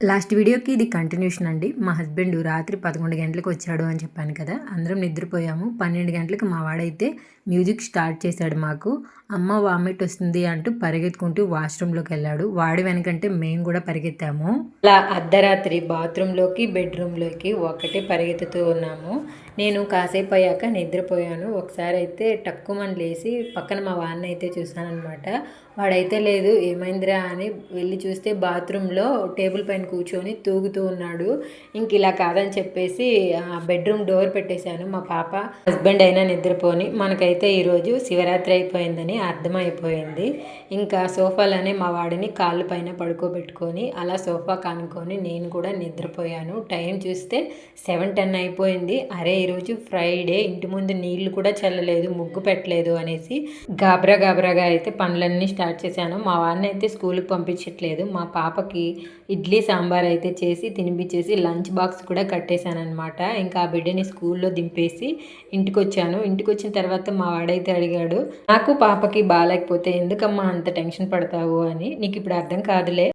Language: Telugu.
లాస్ట్ వీడియోకి ఇది కంటిన్యూషన్ అండి. మా హస్బెండ్ రాత్రి 11 గంటలకు వచ్చాడు అని చెప్పాను కదా! అందరం నిద్రపోయాము. 12 గంటలకు మా వాడైతే మ్యూజిక్ స్టార్ట్ చేశాడు మాకు. అమ్మ వామిట్ వస్తుంది అంటూ పరిగెత్తుకుంటూ వాష్‌రూమ్‌లోకి వెళ్ళాడు. వాడి వెనకంటే మేము కూడా పరిగెత్తాము. అలా అర్ధరాత్రి బాత్రూంలోకి, బెడ్‌రూమ్‌లోకి ఒకటే పరిగెత్తుతూ ఉన్నాము. నేను కాసేపు అయ్యాక నిద్రపోయాను. ఒకసారి అయితే టక్కుమని లేసి పక్కన మా వాడినైతే చూశాననమాట. వాడైతే లేదు ఏమైందిరా అని వెళ్ళి చూస్తే బాత్రూంలో టేబుల్ పైన కూర్చొని తూగుతూ ఉన్నాడు. ఇంక ఇలా కాదని చెప్పేసి బెడ్రూమ్ డోర్ పెట్టేశాను. మా పాప హస్బెండ్ అయినా నిద్రపోని మనకైతే ఈరోజు శివరాత్రి అయిపోయిందని అర్థమైపోయింది. ఇంకా సోఫాలోనే మా వాడిని కాళ్ళ పైన పడుకోబెట్టుకొని అలా సోఫా కానుకొని నేను కూడా నిద్రపోయాను. టైం చూస్తే 7:10 అయిపోయింది. అరే ఈరోజు ఫ్రైడే, ఇంటి ముందు నీళ్లు కూడా చల్లలేదు, ముగ్గు పెట్టలేదు అనేసి గాబరాగా అయితే పనులన్నీ స్టార్ట్ చేశాను. మా వాడిని అయితే స్కూల్కి పంపించట్లేదు. మా పాపకి ఇడ్లీ సాంబార్ అయితే చేసి తినిపించేసి లంచ్ బాక్స్ కూడా కట్టేశాను అనమాట. ఇంకా ఆ బిడ్డని స్కూల్లో దింపేసి ఇంటికి వచ్చాను. ఇంటికి వచ్చిన తర్వాత మా వాడైతే అడిగాడు, నాకు పాపకి బాగాలేకపోతే ఎందుకమ్మా అంత టెన్షన్ పడతావు అని. నీకు ఇప్పుడు అర్థం కాదులే